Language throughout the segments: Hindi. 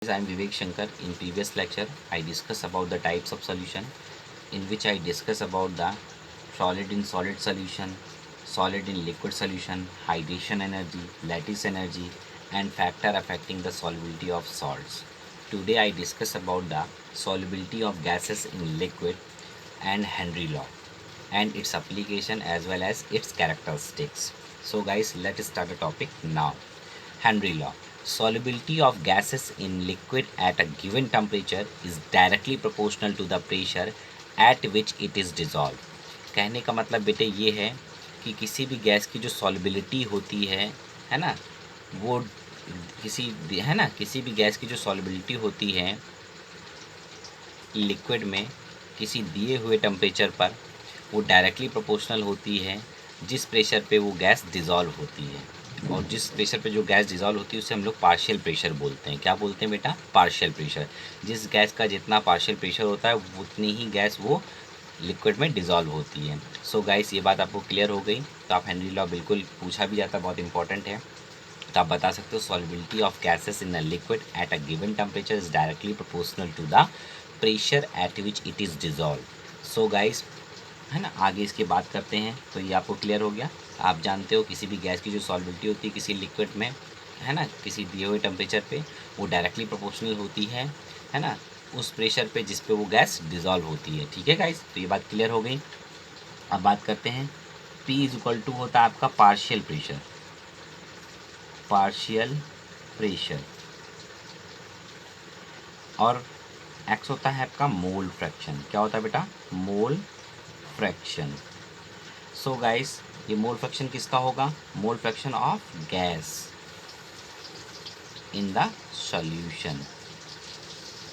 I am Vivek Shankar. In previous lecture, I discussed about the types of solution, in which I discuss about the solid in solid solution, solid in liquid solution, hydration energy, lattice energy, and factor affecting the solubility of salts. Today I discuss about the solubility of gases in liquid and Henry law and its application as well as its characteristics. So guys, let's start the topic now. Henry law. Solubility of gases in liquid at a given temperature is directly proportional to the pressure at which it is dissolved. कहने का मतलब बेटे ये है कि किसी भी गैस की जो सॉलिबिलिटी होती है ना, वो किसी भी गैस की जो सॉलिबिलिटी होती है लिक्विड में किसी दिए हुए टेम्परेचर पर, वो डायरेक्टली प्रोपोर्शनल होती है जिस प्रेशर पे वो गैस डिज़ोल्व होती है। और जिस प्रेशर पे जो गैस डिज़ोल्व होती है उसे हम लोग पार्शियल प्रेशर बोलते हैं। क्या बोलते हैं बेटा? Partial pressure. जिस गैस का जितना पार्शियल प्रेशर होता है उतनी ही गैस वो लिक्विड में डिज़ोल्व होती है। सो गाइस, ये बात आपको क्लियर हो गई। तो आप हेनरी लॉ बिल्कुल पूछा भी जाता है, बहुत इंपॉर्टेंट है। तो आप बता सकते हो solubility of gases in a liquid at a given temperature is directly proportional to the pressure at which it is dissolve. So guys, है ना, आगे इसकी बात करते हैं। तो ये आपको क्लियर हो गया। आप जानते हो किसी भी गैस की जो सॉल्युबिलिटी होती है किसी लिक्विड में, है ना, किसी दिए हुए टेम्परेचर पे, वो डायरेक्टली प्रोपोर्शनल होती है ना, उस प्रेशर पे जिस पे वो गैस डिज़ोल्व होती है। ठीक है गाइस, तो ये बात क्लियर हो गई। अब बात करते हैं, P इज इक्वल टू होता है आपका पार्शियल प्रेशर। पार्शियल प्रेशर और एक्स होता है आपका मोल फ्रैक्शन। क्या होता है बेटा? Mole fraction. सो गाइस, ये मोल फ्रैक्शन किसका होगा? Mole fraction of gas in the solution,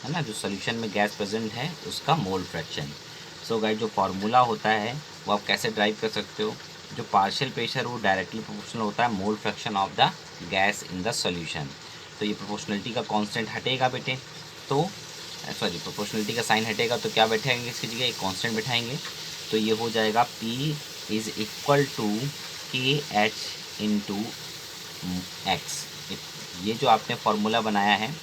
है ना, जो सॉल्यूशन में गैस प्रेजेंट है उसका मोल फ्रैक्शन। सो गाइस, जो फार्मूला होता है वो आप कैसे ड्राइव कर सकते हो? जो पार्शियल प्रेशर वो डायरेक्टली प्रोपोर्शनल होता है mole fraction of the gas in the solution. तो ये प्रोपोर्शनलिटी का कांस्टेंट हटेगा बेटे, तो प्रोपोर्शनलिटी का साइन हटेगा तो क्या बैठाएंगे इसकी जगह? एक कांस्टेंट बैठाएंगे। तो ये हो जाएगा P इज इक्वल टू के एच इंटू एक्स। ये जो आपने फार्मूला बनाया है,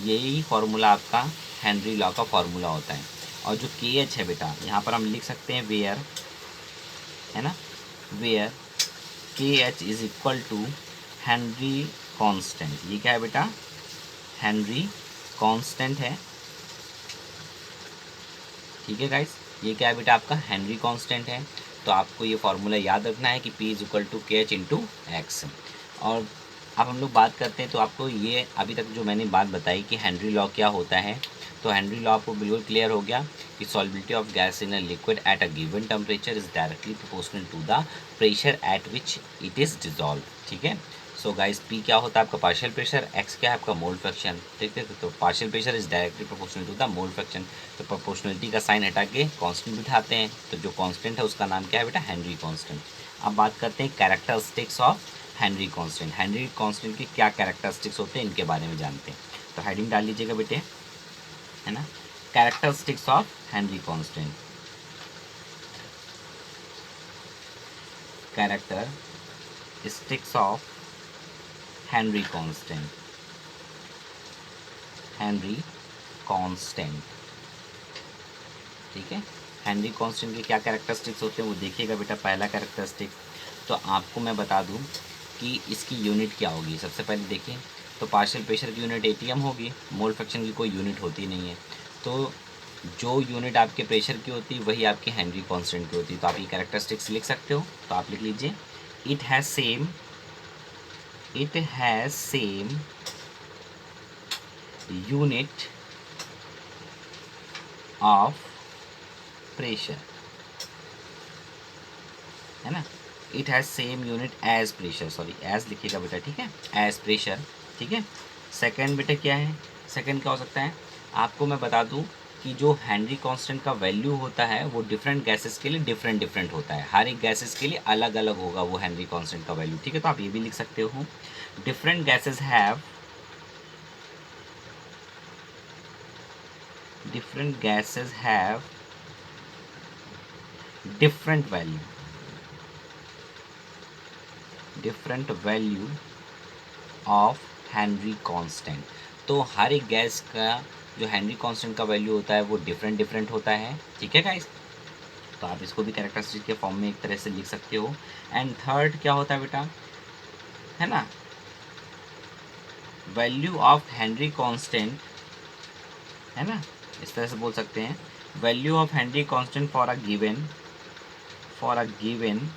यही फार्मूला आपका हेनरी लॉ का फार्मूला होता है। और जो के एच है बेटा, यहाँ पर हम लिख सकते हैं वेयर, है ना, where K H is equal to Henry constant. ये क्या है बेटा? हेनरी कांस्टेंट है। ठीक है गाइस, ये क्या है बेटा? आपका हेनरी कांस्टेंट है। तो आपको ये फार्मूला याद रखना है कि P इज इक्वल टू के एच इंटू एक्स। और अब हम लोग बात करते हैं, तो आपको ये अभी तक जो मैंने बात बताई कि हेनरी लॉ क्या होता है, तो हेनरी लॉ आपको बिल्कुल क्लियर हो गया कि solubility of gas in a liquid at a given temperature is directly proportional to the pressure at which it is dissolve. ठीक है। सो गाइस, पी क्या होता है आपका? Partial pressure. एक्स क्या है आपका? Mole fraction. ठीक है, तो partial pressure is directly proportional to the mole fraction. तो प्रोपोर्शनलिटी का साइन हटा के कांस्टेंट बिठाते हैं, तो जो कांस्टेंट है उसका नाम क्या है बेटा? Henry constant. अब बात करते हैं characteristics of Henry constant. Henry constant के क्या कैरेक्टरिस्टिक्स होते हैं, इनके बारे में जानते हैं। तो हेडिंग डाल लीजिएगा बेटे, है ना, characteristics of Henry constant. Characteristics of Henry constant. Henry constant. ठीक है, हेनरी कांस्टेंट के क्या कैरेक्टरिस्टिक्स होते हैं वो देखिएगा बेटा। पहला कैरेक्टरिस्टिक, तो आपको मैं बता दूं कि इसकी यूनिट क्या होगी। सबसे पहले देखिए, तो पार्शियल प्रेशर की यूनिट एटीएम होगी, मोल फ्रैक्शन की कोई यूनिट होती नहीं है। तो जो यूनिट आपके प्रेशर की होती है वही आपकी हेनरी कांस्टेंट की होती है। तो आप ये कैरेक्टरिस्टिक्स लिख सकते हो। तो आप लिख लीजिए, it has same unit of pressure, है ना, it has same unit as pressure, sorry as लिखिएगा बेटा, ठीक है, एज प्रेशर। ठीक है। सेकंड बेटा क्या है? सेकंड क्या हो सकता है? आपको मैं बता दूं कि जो हेनरी कांस्टेंट का वैल्यू होता है वो डिफरेंट गैसेस के लिए डिफरेंट डिफरेंट होता है। हर एक गैसेस के लिए अलग अलग होगा वो हेनरी कांस्टेंट का वैल्यू। ठीक है, तो आप ये भी लिख सकते हो, different gases have different gases have different value of Henry constant। तो हर एक गैस का जो हेनरी कांस्टेंट का वैल्यू होता है वो डिफरेंट डिफरेंट होता है, ठीक है गाइस। तो आप इसको भी कैरेक्टरिस्टिक के फॉर्म में एक तरह से लिख सकते हो। एंड थर्ड क्या होता है बेटा, है ना, वैल्यू ऑफ हेनरी कांस्टेंट, है ना, इस तरह से बोल सकते हैं, value of Henry constant for a given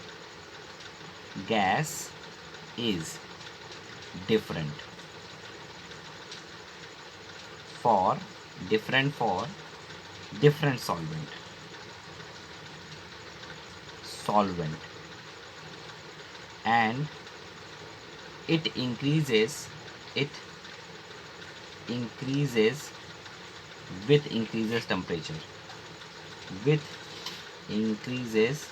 gas is different for for different solvent and it it increases with increases temperature, with increases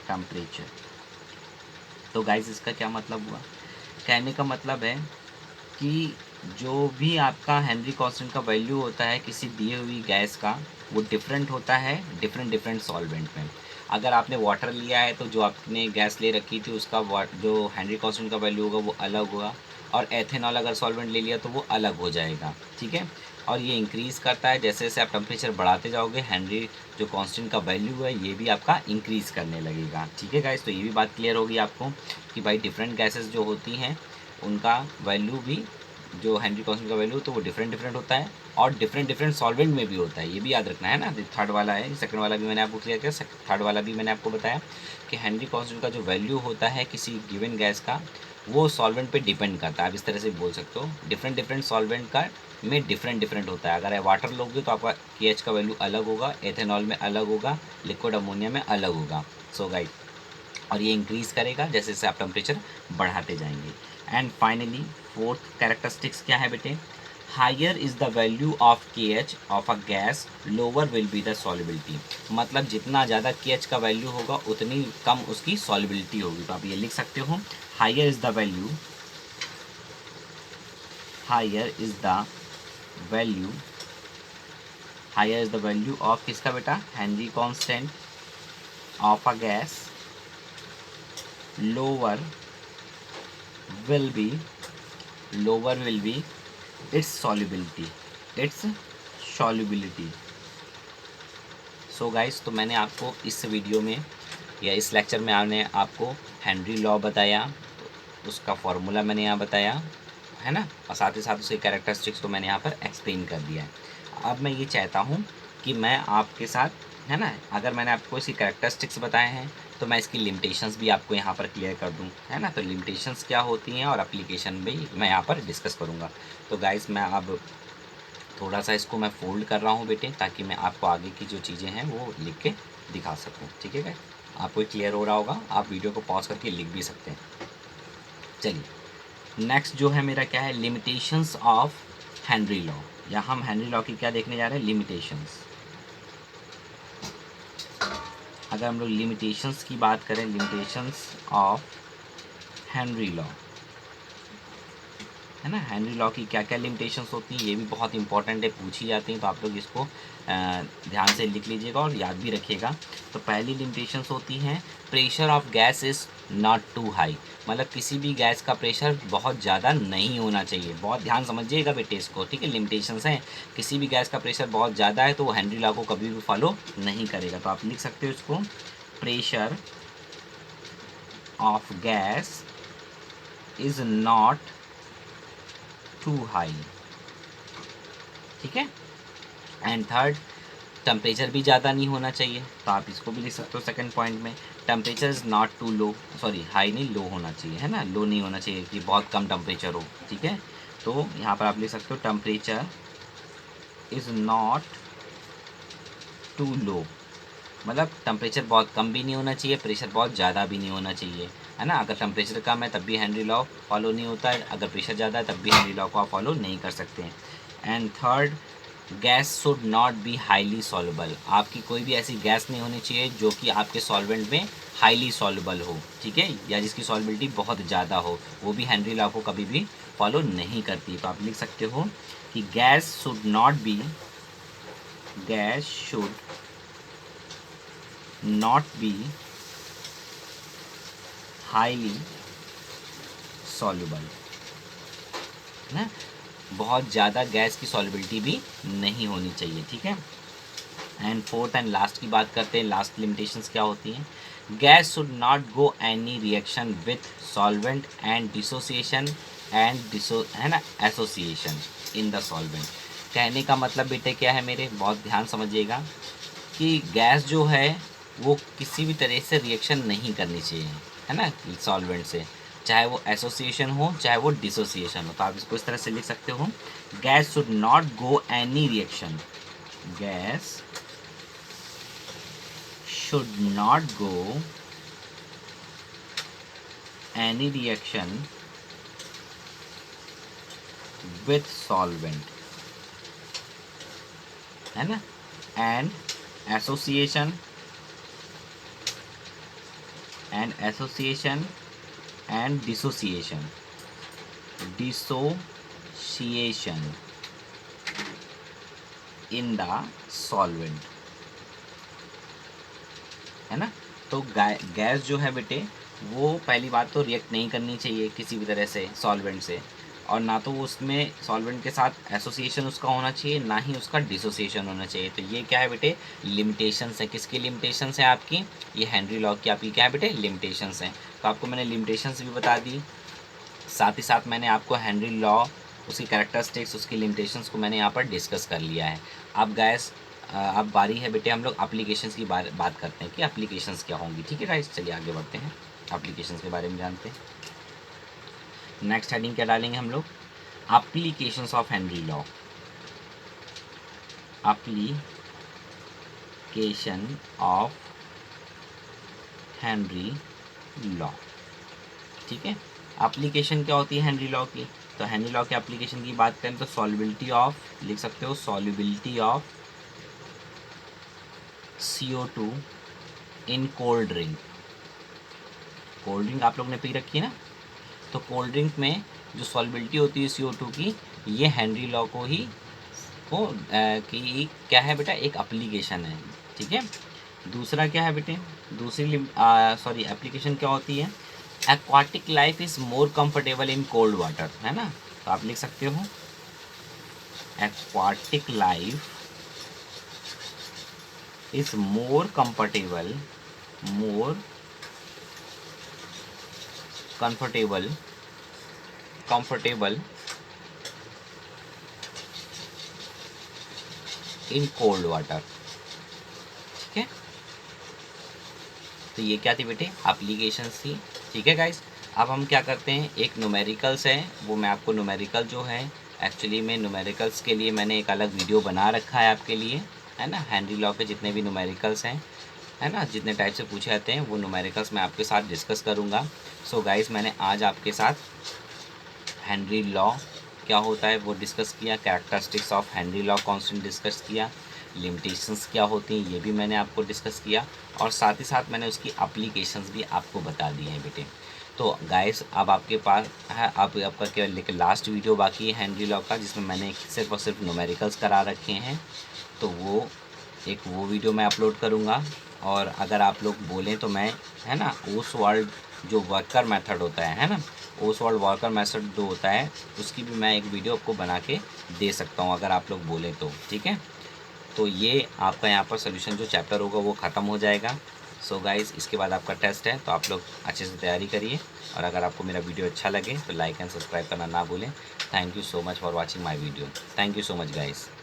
temperature। तो गाइस इसका क्या मतलब हुआ, कहने का मतलब है कि जो भी आपका हेनरी कांस्टेंट का वैल्यू होता है किसी दिए हुई गैस का, वो डिफरेंट होता है डिफरेंट डिफरेंट सॉल्वेंट में। अगर आपने वाटर लिया है तो जो आपने गैस ले रखी थी उसका जो हेनरी कांस्टेंट का वैल्यू होगा वो अलग होगा, और एथेनॉल अगर सॉल्वेंट ले लिया तो वो अलग हो जाएगा, ठीक है। और ये इंक्रीज़ करता है, जैसे जैसे आप टेम्परेचर बढ़ाते जाओगे हेनरी जो कांस्टेंट का वैल्यू है ये भी आपका इंक्रीज़ करने लगेगा, ठीक है गाइस। तो ये भी बात क्लियर होगी आपको कि भाई डिफरेंट गैसेस जो होती हैं उनका वैल्यू भी, जो हेनरी कांस्टेंट का वैल्यू तो वो डिफरेंट डिफरेंट होता है, और डिफरेंट डिफरेंट सॉल्वेंट में भी होता है, ये भी याद रखना है ना। थर्ड वाला है, सेकंड वाला भी मैंने आपको क्लियर किया, थर्ड वाला भी मैंने आपको बताया कि हेनरी कांस्टेंट का जो वैल्यू होता है किसी गिवन गैस का वो सॉल्वेंट पे डिपेंड करता है। आप इस तरह से बोल सकते हो डिफरेंट डिफरेंट सॉल्वेंट का में डिफरेंट डिफरेंट होता है। अगर आप वाटर लोगे तो आपका KH का वैल्यू अलग होगा, एथेनॉल में अलग होगा, लिक्विड अमोनिया में अलग होगा। सो गाइस, और ये इंक्रीज़ करेगा जैसे जैसे आप टेम्परेचर बढ़ाते जाएंगे। एंड फाइनली फोर्थ कैरेक्टरिस्टिक्स क्या है बेटे, higher is the value of KH of a gas lower will be the solubility. मतलब जितना ज़्यादा KH का वैल्यू होगा उतनी कम उसकी सॉल्युबिलिटी होगी। तो आप ये लिख सकते हो, higher is the value, higher is the value, higher is the value of किसका बेटा, Henry constant of a gas, lower will be lower will be its solubility, its solubility। So guys, तो मैंने आपको इस वीडियो में या इस लेक्चर में मैंने आपको हेनरी लॉ बताया, उसका फॉर्मूला मैंने यहाँ बताया है ना, और साथ ही साथ उसके कैरेक्टरिस्टिक्स को मैंने यहाँ पर एक्सप्लेन कर दिया है। अब मैं ये चाहता हूँ कि मैं आपके साथ, है ना, अगर मैंने आपको इसकी कैरेक्टरिस्टिक्स बताए हैं तो मैं इसकी लिमिटेशंस भी आपको यहाँ पर क्लियर कर दूँ, है ना। तो लिमिटेशंस क्या होती हैं और एप्लीकेशन भी मैं यहाँ पर डिस्कस करूँगा। तो गाइस, मैं अब थोड़ा सा इसको मैं फोल्ड कर रहा हूँ बेटे, ताकि मैं आपको आगे की जो चीज़ें हैं वो लिख के दिखा सकूँ, ठीक है गाइस। आपको क्लियर हो रहा होगा, आप वीडियो को पॉज करके लिख भी सकते हैं। चलिए, नेक्स्ट जो है मेरा क्या है, लिमिटेशंस ऑफ हेनरी लॉ। या हम हेनरी लॉ की क्या देखने जा रहे हैं, लिमिटेशंस। अगर हम लोग लिमिटेशंस की बात करें, लिमिटेशंस ऑफ हेनरी लॉ, है ना, हेनरी लॉ की क्या क्या लिमिटेशंस होती हैं ये भी बहुत इंपॉर्टेंट है, पूछी जाती हैं। तो आप लोग इसको ध्यान से लिख लीजिएगा और याद भी रखिएगा। तो पहली लिमिटेशंस होती हैं, pressure of gas is not too high. मतलब किसी भी गैस का प्रेशर बहुत ज़्यादा नहीं होना चाहिए। बहुत ध्यान समझिएगा बेटे इसको, ठीक है। लिमिटेशंस हैं, किसी भी गैस का प्रेशर बहुत ज़्यादा है तो वो हेनरी लॉ को कभी भी फॉलो नहीं करेगा। तो आप लिख सकते हो इसको, pressure of gas is not too high, ठीक है। एंड थर्ड, टेम्परेचर भी ज़्यादा नहीं होना चाहिए। तो आप इसको भी लिख सकते हो सेकंड पॉइंट में, temperature is not too low, sorry high नहीं, लो होना चाहिए, है ना, लो नहीं होना चाहिए कि बहुत कम टेम्परेचर हो, ठीक है। तो यहाँ पर आप लिख सकते हो, टेम्परेचर इज़ नॉट टू लो। मतलब टेम्परेचर बहुत कम भी नहीं होना चाहिए, प्रेशर बहुत ज़्यादा भी नहीं होना चाहिए, है ना। अगर टेम्परेचर कम है तब भी हेनरी लॉ फॉलो नहीं होता है, अगर प्रेशर ज़्यादा है तब भी हेनरी लॉ को आप फॉलो नहीं कर सकते हैं। And third, gas should not be highly soluble. आपकी कोई भी ऐसी गैस नहीं होनी चाहिए जो कि आपके सॉल्वेंट में हाईली सॉल्युबल हो, ठीक है, या जिसकी सॉल्युबिलिटी बहुत ज़्यादा हो, वो भी हेनरी लॉ को कभी भी फॉलो नहीं करती। तो आप लिख सकते हो कि gas should not be, gas should not be highly soluble, है ना, बहुत ज़्यादा गैस की सॉल्युबिलिटी भी नहीं होनी चाहिए, ठीक है। एंड फोर्थ एंड लास्ट की बात करते हैं, लास्ट लिमिटेशंस क्या होती हैं। Gas should not go any reaction with solvent and dissociation है ना, एसोसिएशन इन द सॉल्वेंट। कहने का मतलब बेटे क्या है मेरे, बहुत ध्यान समझिएगा कि गैस जो है वो किसी भी तरह से रिएक्शन नहीं करनी चाहिए, है ना, सॉल्वेंट से, चाहे वो एसोसिएशन हो चाहे वो डिसोसिएशन हो। तो आप इसको इस तरह से लिख सकते हो, gas should not go any reaction, gas should not go any reaction with solvent, है ना, and association and dissociation in the solvent, है ना। तो गैस जो है बेटे वो पहली बात तो रिएक्ट नहीं करनी चाहिए किसी भी तरह से सॉल्वेंट से, और ना तो उसमें सॉल्वेंट के साथ एसोसिएशन उसका होना चाहिए, ना ही उसका डिसोसिएशन होना चाहिए। तो ये क्या है बेटे, लिमिटेशंस है। किसकी लिमिटेशंस है आपकी, ये हेनरी लॉ की आपकी क्या है बेटे, लिमिटेशंस हैं। तो आपको मैंने लिमिटेशंस भी बता दी, साथ ही साथ मैंने आपको हेनरी लॉ, उसकी कैरेक्टरिस्टिक्स, उसकी लिमिटेशंस को मैंने यहाँ पर डिस्कस कर लिया है। अब गाइस अब बारी है बेटे हम लोग एप्लीकेशंस की बात करते हैं कि एप्लीकेशंस क्या होंगी, ठीक है गाइस। चलिए आगे बढ़ते हैं, एप्लीकेशंस के बारे में जानते हैं। नेक्स्ट हेडिंग क्या डालेंगे हम लोग, applications of Henry law, application of Henry law, ठीक है। एप्लीकेशन क्या होती है हेनरी लॉ की, तो हेनरी लॉ के एप्लीकेशन की बात करें तो सॉल्युबिलिटी ऑफ, लिख सकते हो solubility of CO2 in cold drink. Cold drink आप लोग ने पी रखी है ना, तो कोल्ड ड्रिंक में जो सॉल्युबिलिटी होती है CO2 की, ये हेनरी लॉ को ही कि क्या है बेटा, एक एप्लीकेशन है, ठीक है। दूसरा क्या है बेटे, दूसरी एप्लीकेशन क्या होती है, aquatic life is more comfortable in cold water, है ना। तो आप लिख सकते हो aquatic life is more comfortable in cold water, ठीक है। तो ये क्या थी बेटे, एप्लीकेशंस थी, ठीक है गाइस। अब हम क्या करते हैं, एक न्यूमेरिकल्स है, वो मैं आपको न्यूमेरिकल जो है, एक्चुअली में न्यूमेरिकल्स के लिए मैंने एक अलग वीडियो बना रखा है आपके लिए, है ना। हेनरी लॉ के जितने भी न्यूमेरिकल्स हैं, है ना, जितने टाइप से पूछे जाते हैं वो न्यूमेरिकल्स मैं आपके साथ डिस्कस करूँगा। सो गाइस मैंने आज आपके साथ हेनरी लॉ क्या होता है वो डिस्कस किया, characteristics of Henry law constant discuss किया, लिमिटेशंस क्या होती हैं ये भी मैंने आपको डिस्कस किया, और साथ ही साथ मैंने उसकी एप्लीकेशंस भी आपको बता दी हैं बेटे। तो गाइस अब आपके पास है, अब आपका केवल लेकिन लास्ट वीडियो बाकी है हेनरी लॉ का, जिसमें मैंने सिर्फ और सिर्फ न्यूमेरिकल्स करा रखे हैं। तो वो वीडियो मैं अपलोड करूँगा, और अगर आप लोग बोलें तो मैं, है ना, ओसवाल्ड जो वर्कर मेथड होता है ना, ओसवाल्ड वर्कर मेथड जो होता है उसकी भी मैं एक वीडियो आपको बना के दे सकता हूँ अगर आप लोग बोलें तो, ठीक है। तो ये आपका यहाँ पर सोल्यूशन जो चैप्टर होगा वो ख़त्म हो जाएगा। सो गाइस इसके बाद आपका टेस्ट है, तो आप लोग अच्छे से तैयारी करिए, और अगर आपको मेरा वीडियो अच्छा लगे तो लाइक एंड सब्सक्राइब करना ना भूलें। Thank you so much for watching my video, thank you so much guys.